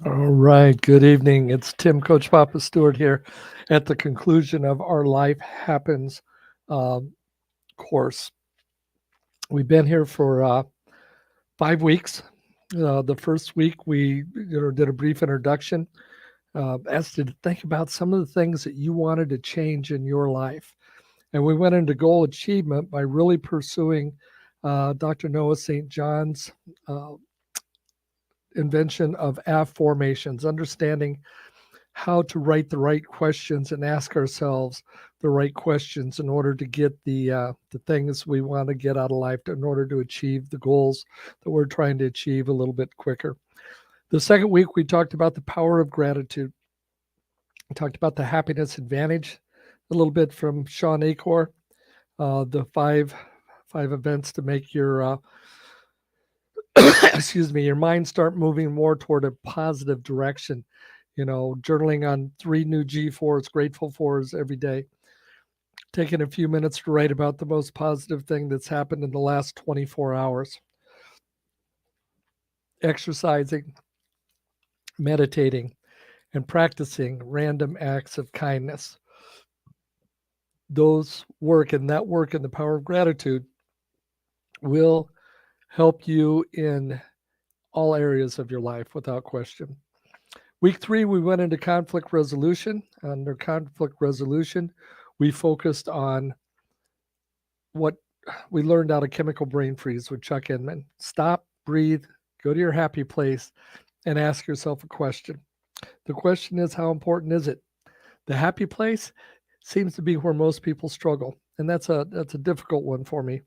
All right. Good evening. It's Tim, Coach Papa Stewart here at the conclusion of our Life Happens um, course. We've been here for 5 weeks. The first week, we did a brief introduction, asked you to think about some of the things that you wanted to change in your life. And we went into goal achievement by really pursuing Dr. Noah St. John's uh, invention of affirmations, understanding how to write the right questions and ask ourselves the right questions in order to get the things we want to get out of life, in order to achieve the goals that we're trying to achieve a little bit quicker. The second week, we talked about the power of gratitude. We talked about the happiness advantage a little bit from Sean Acor, the five events to make your excuse me, your mind start moving more toward a positive direction. Journaling on 3 new G4s, grateful fors every day, taking a few minutes to write about the most positive thing that's happened in the last 24 hours, exercising, meditating, and practicing random acts of kindness. Those work and that work and the power of gratitude will help you in all areas of your life without question. Week 3, we went into conflict resolution. Under conflict resolution, we focused on what we learned out of Chemical Brain Freeze with Chuck Inman. Stop, breathe, go to your happy place, and ask yourself a question. The question is, how important is it? The happy place seems to be where most people struggle, and that's a difficult one for me,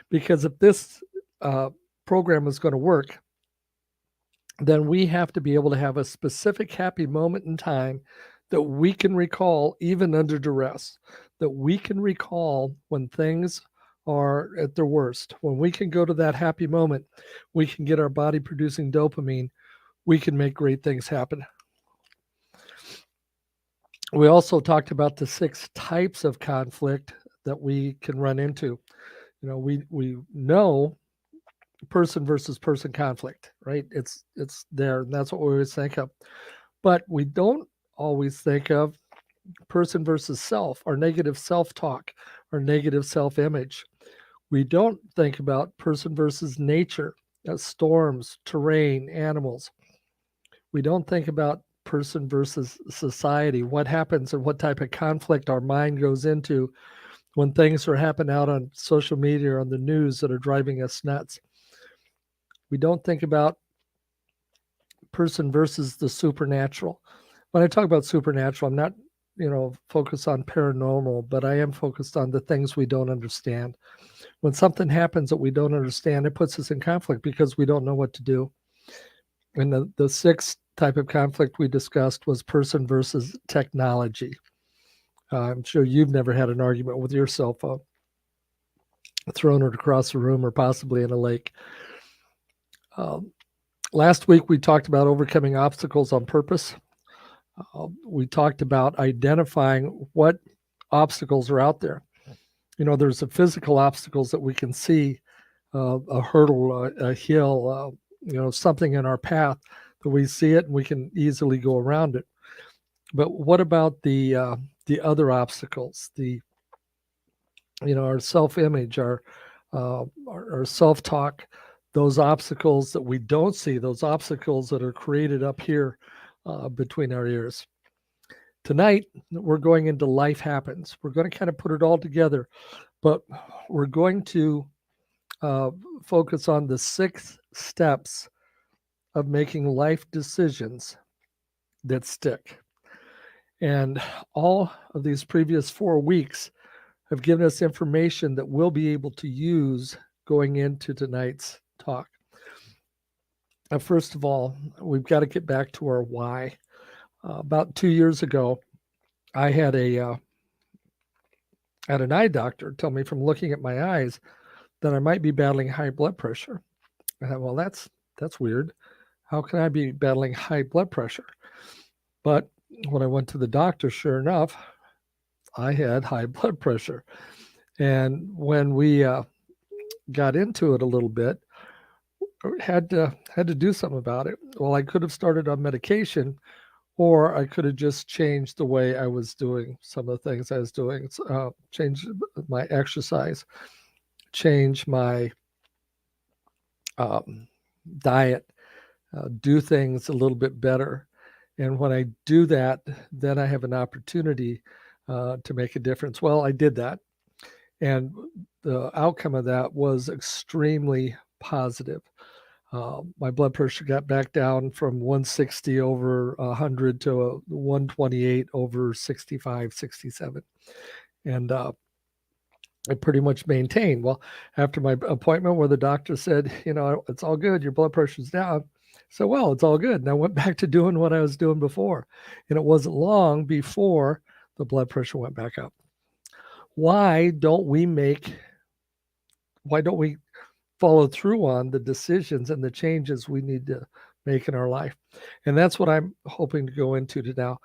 because if this uh, program is going to work, then we have to be able to have a specific happy moment in time that we can recall even under duress, that we can recall when things are at their worst. When we can go to that happy moment, we can get our body producing dopamine, we can make great things happen. We also talked about the 6 types of conflict that we can run into. We know person versus person conflict, right? It's there, and that's what we always think of. But we don't always think of person versus self, our negative self-talk, our negative self-image. We don't think about person versus nature, storms, terrain, animals. We don't think about person versus society, what happens and what type of conflict our mind goes into when things are happening out on social media or on the news that are driving us nuts. We don't think about person versus the supernatural. When I talk about supernatural, I'm not, focused on paranormal, but I am focused on the things we don't understand. When something happens that we don't understand, it puts us in conflict because we don't know what to do. And the 6th type of conflict we discussed was person versus technology. I'm sure you've never had an argument with your cell phone, thrown it across the room or possibly in a lake. Um, Last week, we talked about overcoming obstacles on purpose. We talked about identifying what obstacles are out there. There's the physical obstacles that we can see, a hurdle, a hill, something in our path that we see it and we can easily go around it. But what about the other obstacles? Our self-image, our self-talk, those obstacles that we don't see, those obstacles that are created up here between our ears. Tonight, we're going into life happens. We're going to kind of put it all together, but we're going to uh, focus on the 6 steps of making life decisions that stick. And all of these previous 4 weeks have given us information that we'll be able to use going into tonight's talk. First of all, we've got to get back to our why. About 2 years ago, I had an eye doctor tell me from looking at my eyes that I might be battling high blood pressure. I thought, well, that's weird. How can I be battling high blood pressure? But when I went to the doctor, sure enough, I had high blood pressure. And when we got into it a little bit, had to do something about it. Well, I could have started on medication, or I could have just changed the way I was doing some of the things I was doing. Change my exercise, change my um, diet, do things a little bit better. And when I do that, then I have an opportunity to make a difference. Well, I did that. And the outcome of that was extremely positive. My blood pressure got back down from 160 over 100 to 128 over 65, 67. And I pretty much maintained. Well, after my appointment where the doctor said, it's all good, your blood pressure's down. So, well, it's all good. And I went back to doing what I was doing before. And it wasn't long before the blood pressure went back up. Why don't we follow through on the decisions and the changes we need to make in our life? And that's what I'm hoping to go into now.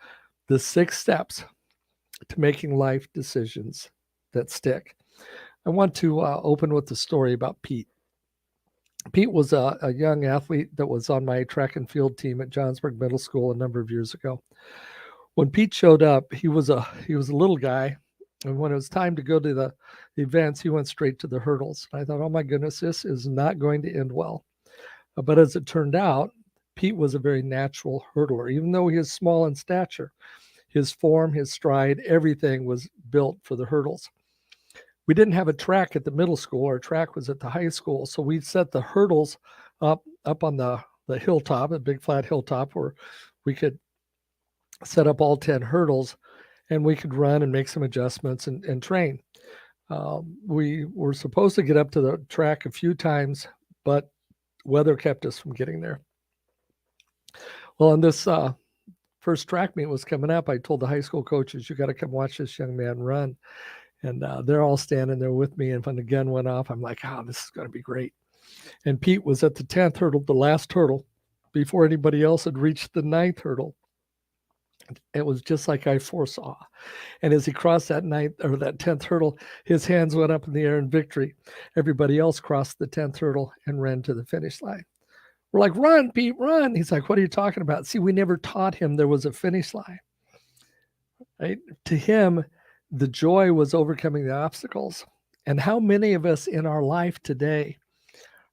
The 6 steps to making life decisions that stick. I want to open with the story about Pete. Pete was a young athlete that was on my track and field team at Johnsburg Middle School a number of years ago. When Pete showed up, he was a little guy, and when it was time to go to the events, he went straight to the hurdles. I thought, oh my goodness, this is not going to end well. But as it turned out, Pete was a very natural hurdler. Even though he is small in stature, his form, his stride, everything was built for the hurdles. We didn't have a track at the middle school. Our track was at the high school. So we set the hurdles up on the hilltop, a big flat hilltop, where we could set up all 10 hurdles, and we could run and make some adjustments and train. We were supposed to get up to the track a few times, but weather kept us from getting there. Well, on this first track meet was coming up, I told the high school coaches, you got to come watch this young man run. And they're all standing there with me. And when the gun went off, I'm like, this is going to be great. And Pete was at the 10th hurdle, the last hurdle, before anybody else had reached the 9th hurdle. It was just like I foresaw. And as he crossed that 10th hurdle, his hands went up in the air in victory. Everybody else crossed the 10th hurdle and ran to the finish line. We're like, run, Pete, run. He's like, what are you talking about? See, we never taught him there was a finish line. Right? To him, the joy was overcoming the obstacles. And how many of us in our life today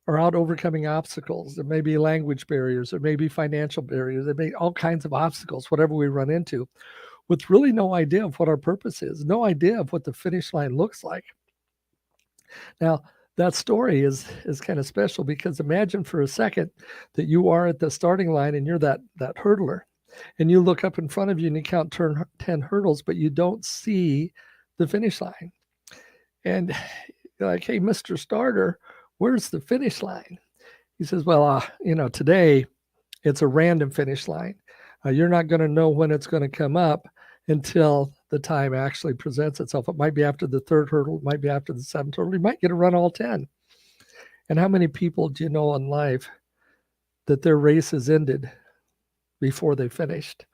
are out overcoming obstacles? There may be language barriers, there may be financial barriers, there may be all kinds of obstacles, whatever we run into, with really no idea of what our purpose is, no idea of what the finish line looks like. Now, that story is kind of special, because imagine for a second that you are at the starting line and you're that hurdler. And you look up in front of you and you count 10 hurdles, but you don't see the finish line. And you're like, hey, Mr. Starter, where's the finish line? He says, well, today it's a random finish line. You're not going to know when it's going to come up until the time actually presents itself. It might be after the 3rd hurdle. It might be after the 7th hurdle. You might get to run all 10. And how many people do you know in life that their race is ended before they finished,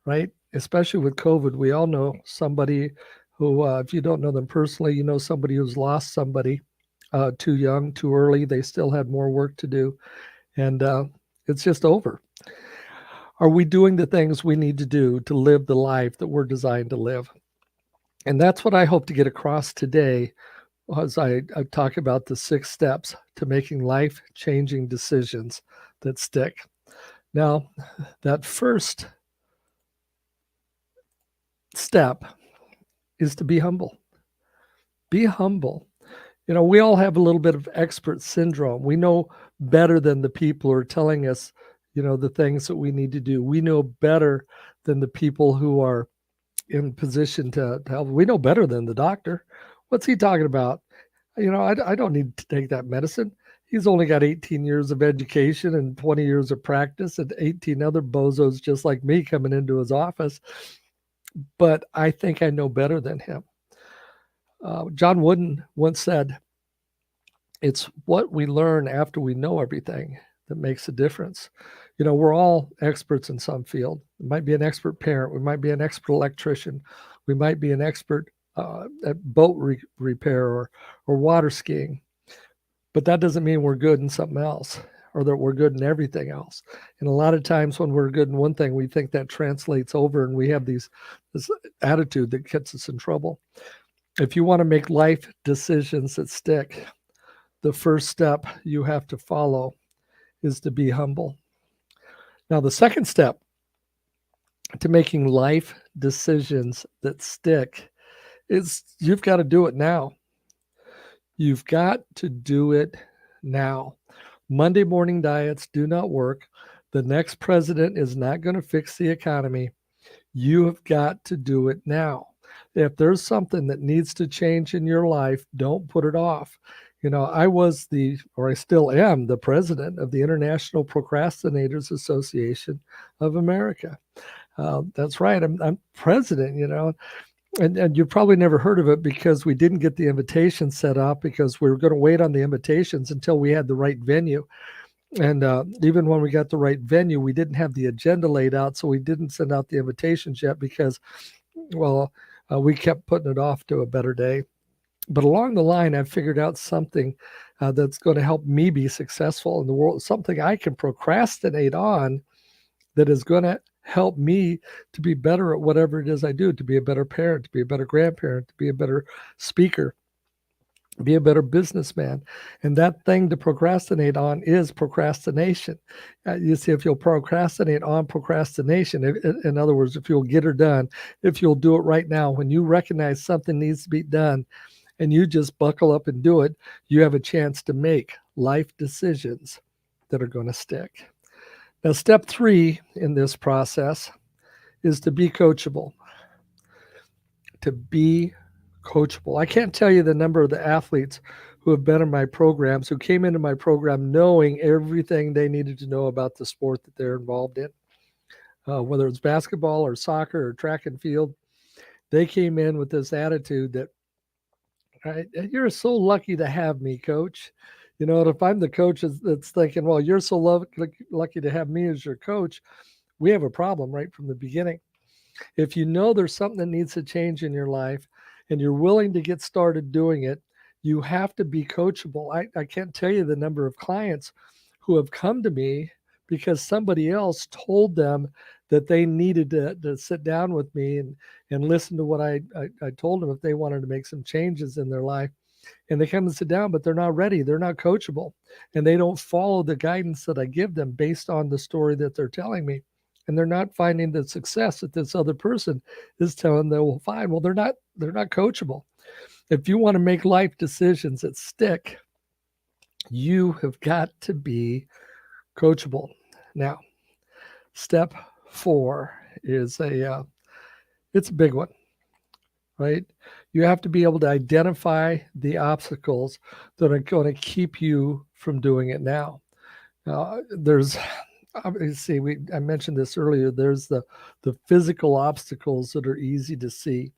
right? Especially with COVID, we all know somebody who, if you don't know them personally, you know somebody who's lost somebody too young, too early. They still had more work to do, and it's just over. Are we doing the things we need to do to live the life that we're designed to live? And that's what I hope to get across today as I talk about the 6 steps to making life-changing decisions that stick. Now, that first step is to be humble. Be humble. We all have a little bit of expert syndrome. We know better than the people who are telling us, the things that we need to do. We know better than the people who are in position to help. We know better than the doctor. What's he talking about? I don't need to take that medicine. He's only got 18 years of education and 20 years of practice and 18 other bozos just like me coming into his office. But I think I know better than him. John Wooden once said, it's what we learn after we know everything that makes a difference. We're all experts in some field. We might be an expert parent. We might be an expert electrician. We might be an expert at boat repair or water skiing. But that doesn't mean we're good in something else, or that we're good in everything else. And a lot of times when we're good in one thing, we think that translates over, and we have this attitude that gets us in trouble. If you want to make life decisions that stick, the first step you have to follow is to be humble. Now, the second step to making life decisions that stick is you've got to do it now. You've got to do it now. Monday morning diets do not work. The next president is not going to fix the economy. You have got to do it now. If there's something that needs to change in your life, don't put it off. I was I still am the president of the International Procrastinators Association of America. That's right. I'm president, and you probably never heard of it because we didn't get the invitation set up because we were going to wait on the invitations until we had the right venue. And even when we got the right venue, we didn't have the agenda laid out, so we didn't send out the invitations yet because, we kept putting it off to a better day. But along the line, I've figured out something that's going to help me be successful in the world, something I can procrastinate on that is going to help me to be better at whatever it is I do, to be a better parent, to be a better grandparent, to be a better speaker, be a better businessman. And that thing to procrastinate on is procrastination. You see, if you'll procrastinate on procrastination, in other words, if you'll get her done, if you'll do it right now, when you recognize something needs to be done and you just buckle up and do it, you have a chance to make life decisions that are going to stick. Now, step 3 in this process is to be coachable. To be coachable. I can't tell you the number of the athletes who have been in my programs, who came into my program knowing everything they needed to know about the sport that they're involved in, whether it's basketball or soccer or track and field. They came in with this attitude that, you're so lucky to have me, coach. If I'm the coach that's thinking, well, you're so lucky to have me as your coach, we have a problem right from the beginning. If you know there's something that needs to change in your life and you're willing to get started doing it, you have to be coachable. I can't tell you the number of clients who have come to me because somebody else told them that they needed to sit down with me and listen to what I told them if they wanted to make some changes in their life. And they come and sit down, but they're not ready. They're not coachable. And they don't follow the guidance that I give them based on the story that they're telling me. And they're not finding the success that this other person is telling them they will find. Well, they're not coachable. If you want to make life decisions that stick, you have got to be coachable. Now, step 4 is it's a big one, right? You have to be able to identify the obstacles that are going to keep you from doing it now. There's obviously, I mentioned this earlier, there's the physical obstacles that are easy to see,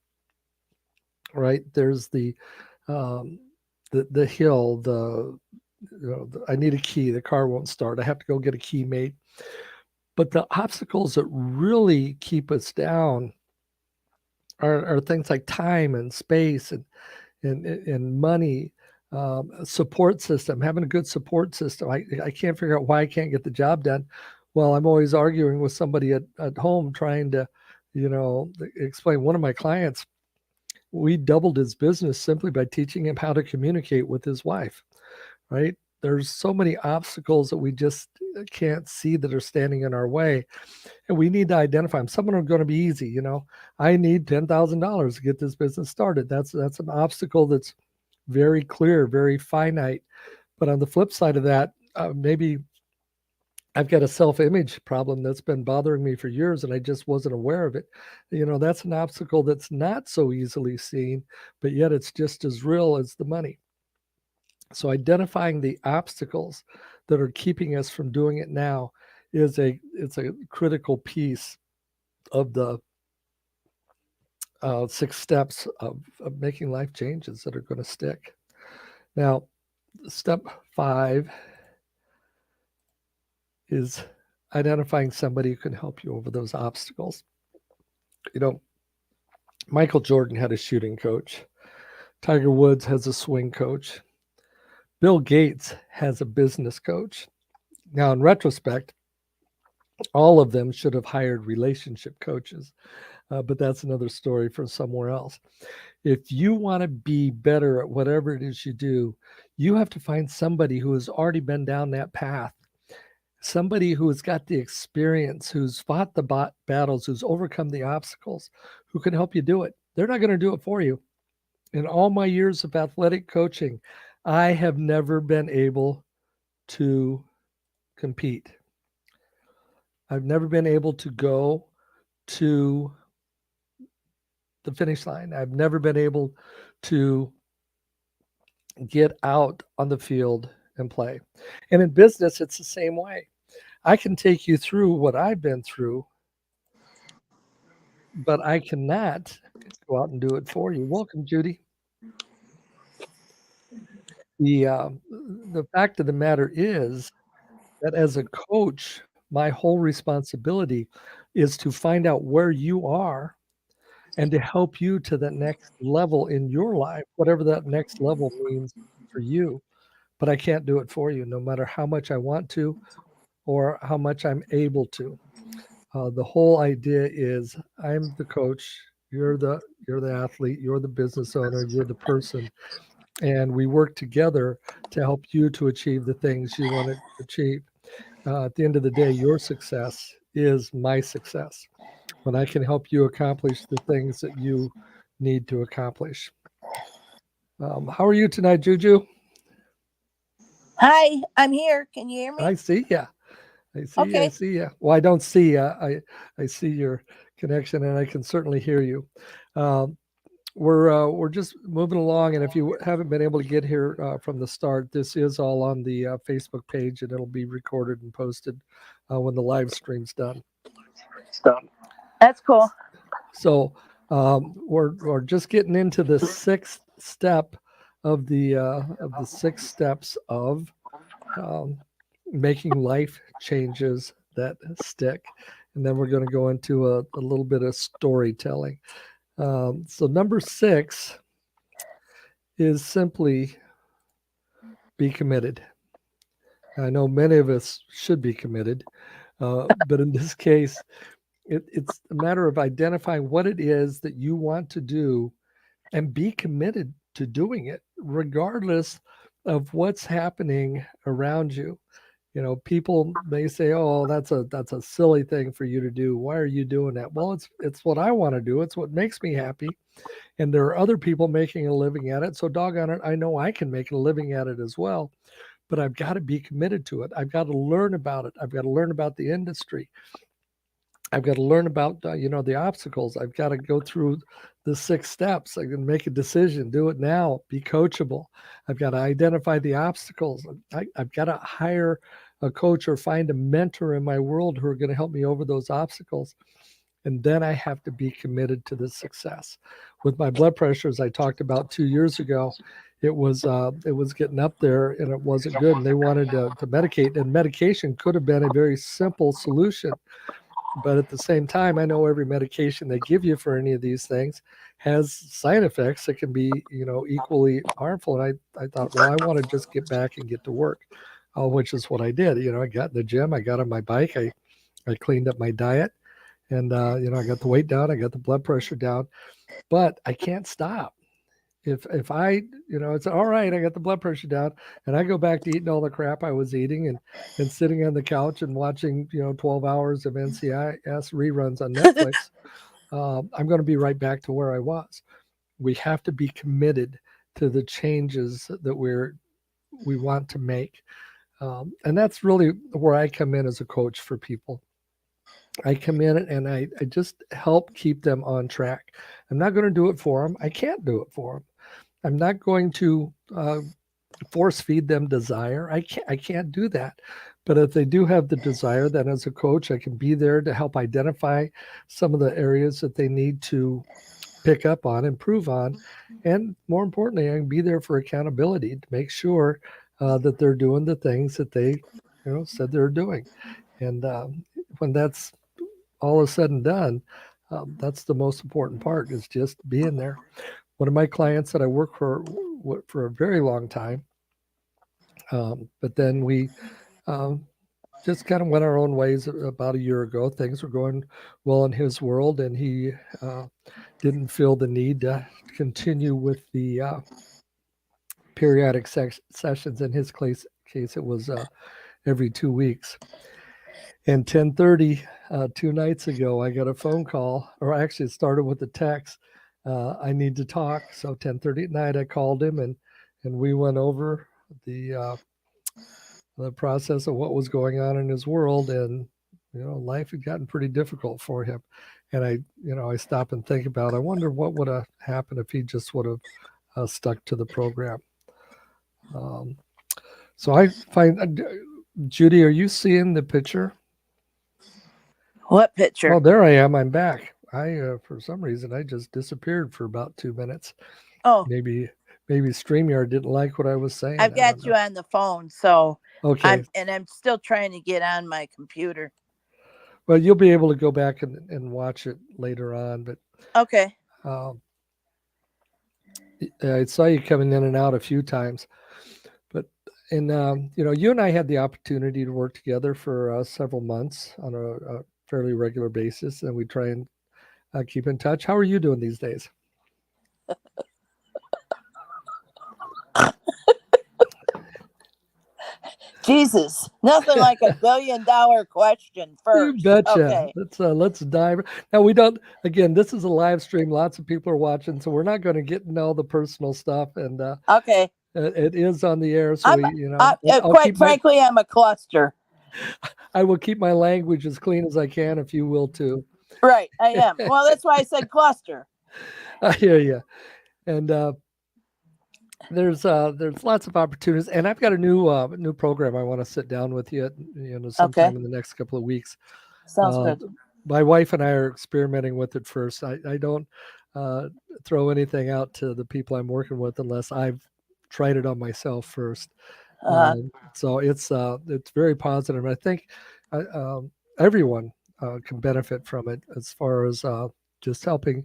right? There's the hill, I need a key, the car won't start, I have to go get a key made. But the obstacles that really keep us down are things like time and space and money, support system, having a good support system. I can't figure out why I can't get the job done. Well, I'm always arguing with somebody at home trying to, explain. One of my clients, we doubled his business simply by teaching him how to communicate with his wife, right? There's so many obstacles that we just can't see that are standing in our way. And we need to identify them. Some of them are going to be easy. I need $10,000 to get this business started. That's an obstacle that's very clear, very finite. But on the flip side of that, maybe I've got a self-image problem that's been bothering me for years and I just wasn't aware of it. That's an obstacle that's not so easily seen, but yet it's just as real as the money. So identifying the obstacles that are keeping us from doing it now it's a critical piece of the 6 steps of making life changes that are going to stick. Now, step 5 is identifying somebody who can help you over those obstacles. Michael Jordan had a shooting coach. Tiger Woods has a swing coach. Bill Gates has a business coach. Now, in retrospect, all of them should have hired relationship coaches, but that's another story for somewhere else. If you want to be better at whatever it is you do, you have to find somebody who has already been down that path, somebody who has got the experience, who's fought the battles, who's overcome the obstacles, who can help you do it. They're not going to do it for you. In all my years of athletic coaching, I have never been able to compete. I've never been able to go to the finish line. I've never been able to get out on the field and play. And in business, it's the same way. I can take you through what I've been through, but I cannot go out and do it for you. Welcome, Judy. The uh, the fact of the matter is that as a coach, my whole responsibility is to find out where you are and to help you to the next level in your life, whatever that next level means for you. But I can't do it for you, no matter how much I want to or how much I'm able to. The whole idea is I'm the coach, you're the athlete, you're the business owner, you're the person, and we work together to help you to achieve the things you want to achieve. At the end of the day, your success is my success when I can help you accomplish the things that you need to accomplish. How are you tonight, Juju? Hi, I'm here. Can you hear me? I see ya. I see you. I Okay. see you. Well, I don't see you. I see your connection, and I can certainly hear you. Um, we're just moving along, and if you haven't been able to get here from the start, this is all on the Facebook page, and it'll be recorded and posted when the live stream's done. That's cool. So we're just getting into the sixth step of the six steps of um, making life changes that stick. And then we're going to go into a little bit of storytelling. So, number six is simply be committed. I know many of us should be committed, but in this case, it's a matter of identifying what it is that you want to do and be committed to doing it, regardless of what's happening around you. You know, people may say, "Oh, that's a silly thing for you to do. Why are you doing that?" Well, it's what I want to do. It's what makes me happy, and there are other people making a living at it. So, doggone it, I know I can make a living at it as well. But I've got to be committed to it. I've got to learn about it. I've got to learn about the industry. I've got to learn about the obstacles. I've got to go through the six steps. I can make a decision, do it now, be coachable. I've got to identify the obstacles. I've got to hire a coach or find a mentor in my world who are going to help me over those obstacles. And then I have to be committed to the success. With my blood pressure, as I talked about 2 years ago, it was getting up there and it wasn't good. And they wanted to medicate, and medication could have been a very simple solution, but at the same time, I know every medication they give you for any of these things has side effects that can be, equally harmful. And I thought, well, I want to just get back and get to work, which is what I did. I got in the gym, I got on my bike, I cleaned up my diet, and I got the weight down, I got the blood pressure down, but I can't stop. If I, it's all right, I got the blood pressure down, and I go back to eating all the crap I was eating and sitting on the couch and watching 12 hours of NCIS reruns on Netflix, I'm going to be right back to where I was. We have to be committed to the changes that we want to make, and that's really where I come in as a coach for people. I come in and I just help keep them on track. I'm not going to do it for them. I can't do it for them. I'm not going to force feed them desire. I can't do that. But if they do have the desire, then as a coach, I can be there to help identify some of the areas that they need to pick up on, improve on, and more importantly, I can be there for accountability to make sure that they're doing the things that they, said they're doing. And when that's all is said and done, that's the most important part, is just being there. One of my clients that I work for a very long time, but then we um, just kind of went our own ways about a year ago. Things were going well in his world, and he didn't feel the need to continue with the periodic sessions. In his case, it was every 2 weeks. And 10:30 2 nights ago, I got a phone call, or actually it started with a text. I need to talk. So 10:30 at night, I called him, and we went over the process of what was going on in his world, and life had gotten pretty difficult for him. And I stop and think about, I wonder what would have happened if he just would have stuck to the program. So I find, Judy, are you seeing the picture? What picture? Oh, there I am. I'm back. For some reason, I just disappeared for about 2 minutes. Oh, maybe StreamYard didn't like what I was saying. I've got you on the phone, so okay. I'm still trying to get on my computer. Well, you'll be able to go back and watch it later on. But okay. I saw you coming in and out a few times. And you and I had the opportunity to work together for several months on a fairly regular basis, and we try and keep in touch. How are you doing these days? Jesus, nothing like $1 billion question first. You betcha. Okay. Let's dive. Now we don't. Again, this is a live stream. Lots of people are watching, so we're not going to get into all the personal stuff. And okay, it is on the air, so quite frankly, I'm a cluster. I will keep my language as clean as I can, if you will too. Right, I am. Well, that's why I said cluster. I hear you. And there's lots of opportunities, and I've got a new program I want to sit down with you, sometime in the next couple of weeks. Sounds good. My wife and I are experimenting with it first. I don't throw anything out to the people I'm working with unless I've tried it on myself first. So it's very positive. I think everyone can benefit from it, as far as just helping,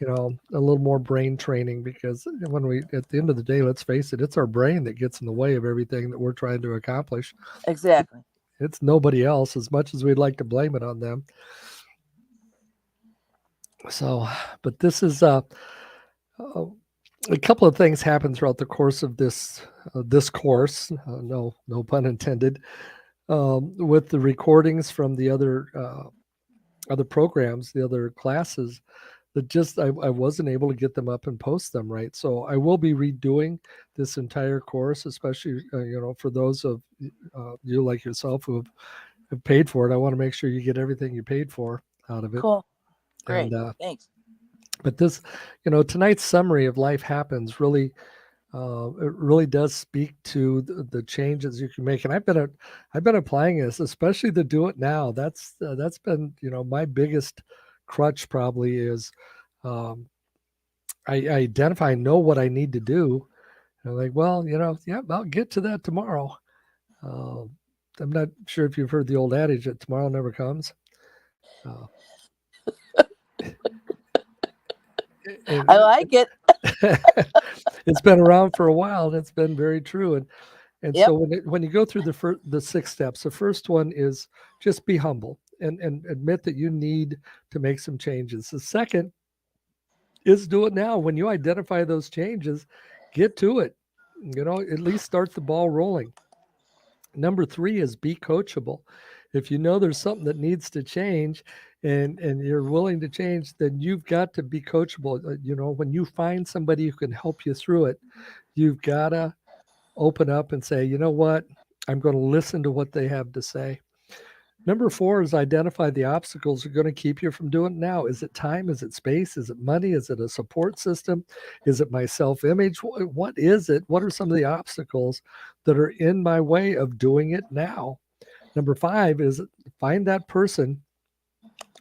a little more brain training, because at the end of the day, let's face it, it's our brain that gets in the way of everything that we're trying to accomplish. Exactly. It's nobody else, as much as we'd like to blame it on them. So, but this is a couple of things happen throughout the course of this course. No pun intended. With the recordings from the other programs, the other classes, that just I wasn't able to get them up and post them right. So I will be redoing this entire course, especially for those of you like yourself who have paid for it. I want to make sure you get everything you paid for out of it. Cool. Great. And, thanks. But this, tonight's summary of Life Happens really, it really does speak to the changes you can make. And I've been applying this, especially the do it now. That's been, my biggest crutch probably is, I identify, know what I need to do. And I'm like, well, I'll get to that tomorrow. I'm not sure if you've heard the old adage that tomorrow never comes. I like it. It's been around for a while, and it's been very true. And yep. So when you go through the 6 steps, the first one is just be humble and admit that you need to make some changes. The second is do it now. When you identify those changes, get to it. At least start the ball rolling. Number 3 is be coachable. If you know there's something that needs to change and you're willing to change, then you've got to be coachable. When you find somebody who can help you through it, you've got to open up and say, you know what, I'm going to listen to what they have to say. Number 4 is identify the obstacles that are going to keep you from doing it now. Is it time? Is it space? Is it money? Is it a support system? Is it my self-image? What is it? What are some of the obstacles that are in my way of doing it now? Number 5 is find that person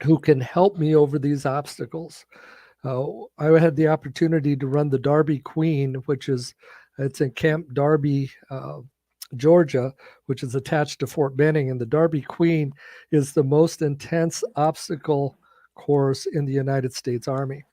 who can help me over these obstacles. I had the opportunity to run the Darby Queen, it's in Camp Darby, Georgia, which is attached to Fort Benning. And the Darby Queen is the most intense obstacle course in the United States Army.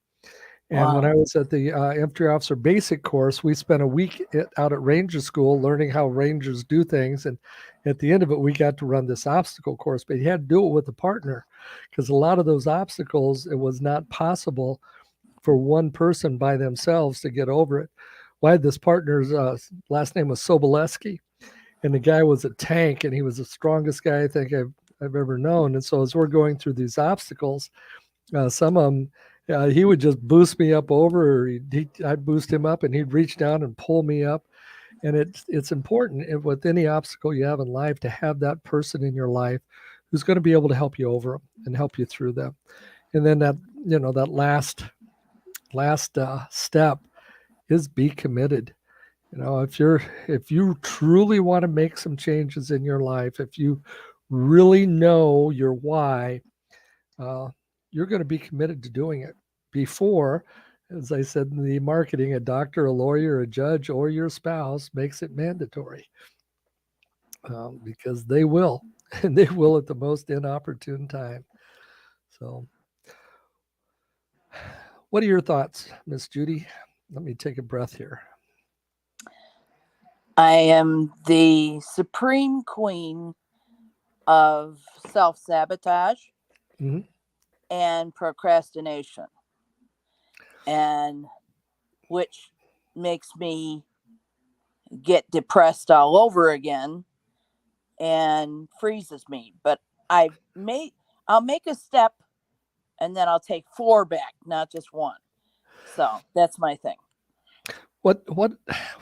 And wow. When I was at the infantry officer basic course, we spent a week out at Ranger School learning how Rangers do things. And at the end of it, we got to run this obstacle course, but you had to do it with a partner because a lot of those obstacles, it was not possible for one person by themselves to get over it. Well, I had this partner's last name was Soboleski, and the guy was a tank, and he was the strongest guy I think I've ever known. And so as we're going through these obstacles, some of them, he would just boost me up over, or I'd boost him up, and he'd reach down and pull me up. And it's important with any obstacle you have in life to have that person in your life who's going to be able to help you over them and help you through them. And then that last step is be committed. If you truly want to make some changes in your life, if you really know your why, you're going to be committed to doing it before, as I said in the marketing, a doctor, a lawyer, a judge, or your spouse makes it mandatory, because they will, and they will at the most inopportune time. So, what are your thoughts, Miss Judy? Let me take a breath here. I am the supreme queen of self-sabotage Mm-hmm. and procrastination, and which makes me get depressed all over again and freezes me. But I'll make a step and then I'll take 4 back, not just 1. So that's my thing. What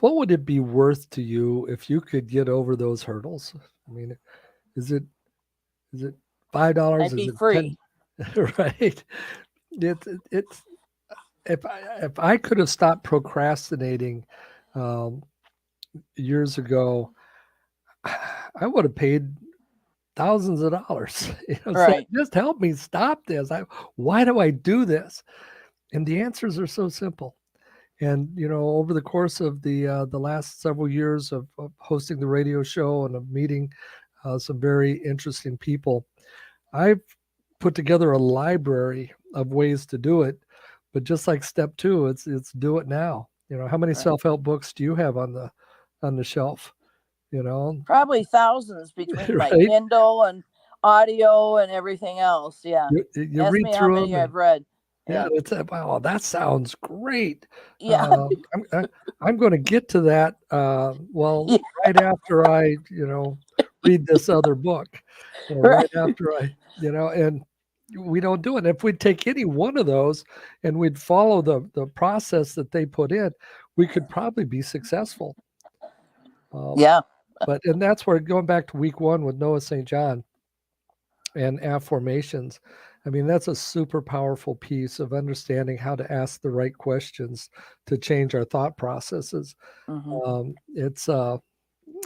would it be worth to you if you could get over those hurdles? I mean, is it $5? I'd Is be it free. 10? Right. It's if I could have stopped procrastinating years ago, I would have paid thousands of dollars. Said, Right. just help me stop this. Why do I do this? And the answers are so simple. And over the course of the last several years of hosting the radio show and of meeting some very interesting people, I've put together a library of ways to do it. But just like step 2, it's do it now. How many Right. self-help books do you have on the shelf? Probably thousands between my Right? Kindle and audio and everything else. Yeah. You Ask read me how through many them, and I've read. yeah, Yeah. it's wow, that sounds great. Yeah. I'm going to get to that. Well, Yeah. right after I, read this other book, or Right. right after I, and we don't do it. If we'd take any one of those and we'd follow the process that they put in, we could probably be successful. Yeah. And that's where, going back to week 1 with Noah St. John and affirmations, I mean, that's a super powerful piece of understanding how to ask the right questions to change our thought processes. Mm-hmm. It's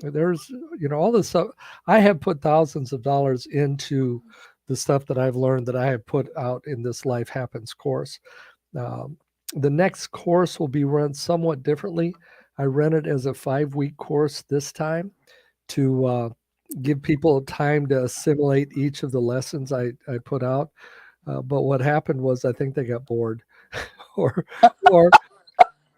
there's all this stuff. I have put thousands of dollars into the stuff that I've learned, that I have put out in this Life Happens course. The next course will be run somewhat differently. I ran it as a 5-week course this time to give people time to assimilate each of the lessons I put out. But what happened was, I think they got bored, or or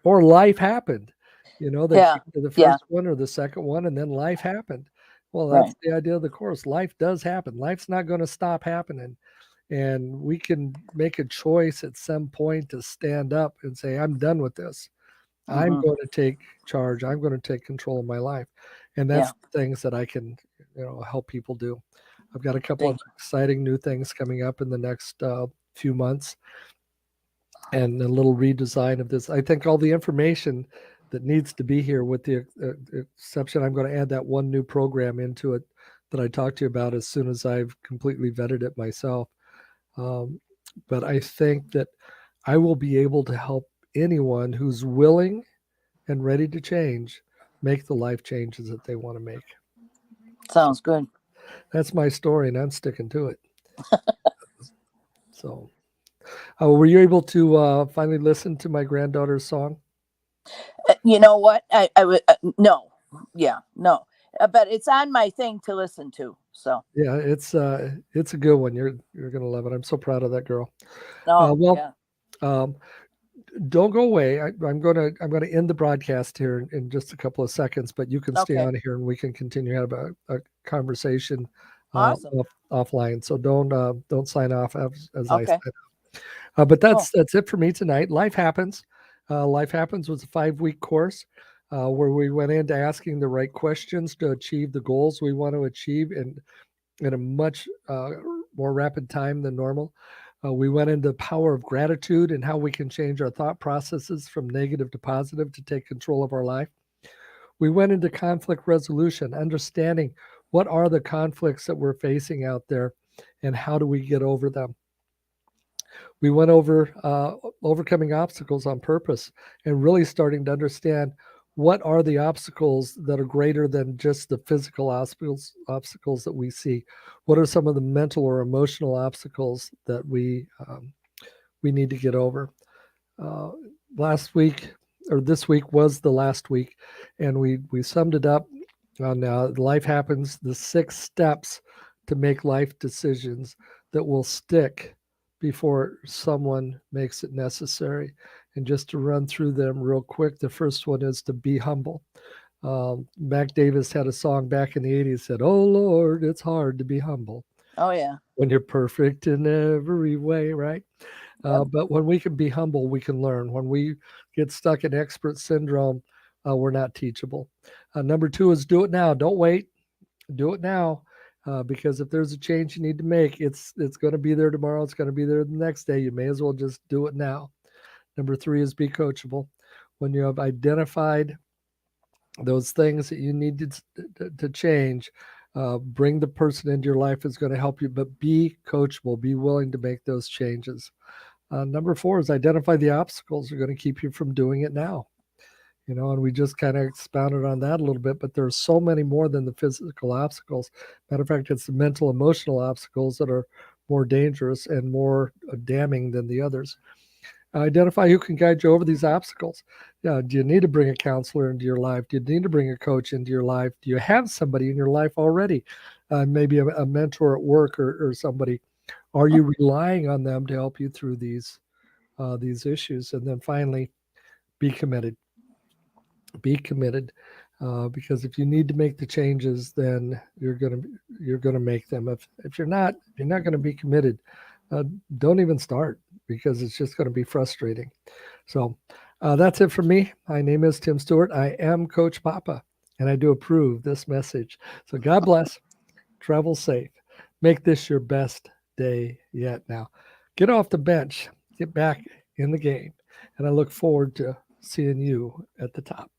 or life happened. They Yeah. came to the Yeah. first one or the second one, and then life happened. Well, that's Right. the idea of the course. Life does happen. Life's not going to stop happening. And we can make a choice at some point to stand up and say, I'm done with this. I'm Mm-hmm. going to take charge. I'm going to take control of my life. And Yeah. that's things that I can, help people do. I've got a couple of Thank you. exciting new things coming up in the next few months, and a little redesign of this. I think all the information that needs to be here, with the exception, I'm going to add that one new program into it that I talked to you about as soon as I've completely vetted it myself. But I think that I will be able to help anyone who's willing and ready to change make the life changes that they want to make. So Sounds good. that's my story, and I'm sticking to it. So, were you able to finally listen to my granddaughter's song? You know what? I would no. Yeah. No. But it's on my thing to listen to. So. Yeah, it's a good one. You're gonna love it. I'm so proud of that girl. Oh Well, yeah. um, don't go away. I'm gonna end the broadcast here in just a couple of seconds, but you can stay Okay. on here and we can continue to have a conversation Awesome. offline. So don't sign off as I Okay. sign. But Cool. that's it for me tonight. Life happens. Life happens was a 5-week course where we went into asking the right questions to achieve the goals we want to achieve in a much more rapid time than normal. We went into the power of gratitude and how we can change our thought processes from negative to positive to take control of our life. We went into conflict resolution, understanding what are the conflicts that we're facing out there and how do we get over them. We went over overcoming obstacles on purpose and really starting to understand what are the obstacles that are greater than just the physical obstacles that we see. What are some of the mental or emotional obstacles that we need to get over? uh, Last week or this week was the last week, and we summed it up on life happens, the 6 steps to make life decisions that will stick before someone makes it necessary. And just to run through them real quick, the first one is to be humble. Mac Davis had a song back in the 80s said, "Oh Lord, it's hard to be humble Oh yeah. when you're perfect in every way," right? Yep. But when we can be humble, we can learn. When we get stuck in expert syndrome, we're not teachable. Number 2 is do it now. Don't wait. Do it now. Because if there's a change you need to make, it's going to be there tomorrow. It's going to be there the next day. You may as well just do it now. Number 3 is be coachable. When you have identified those things that you need to change, bring the person into your life is going to help you, but be coachable. Be willing to make those changes. Number 4 is identify the obstacles that are going to keep you from doing it now. And we just kind of expounded on that a little bit, but there's so many more than the physical obstacles. Matter of fact, it's the mental, emotional obstacles that are more dangerous and more damning than the others. Identify who can guide you over these obstacles. Do you need to bring a counselor into your life? Do you need to bring a coach into your life? Do you have somebody in your life already? Maybe a mentor at work or somebody. Are you relying on them to help you through these issues? And then finally, be committed. Be committed, because if you need to make the changes, then you're gonna make them. If you're not going to be committed. Don't even start, because it's just going to be frustrating. So that's it for me. My name is Tim Stewart. I am Coach Papa, and I do approve this message. So God bless. Travel safe. Make this your best day yet. Now, get off the bench, get back in the game, and I look forward to seeing you at the top.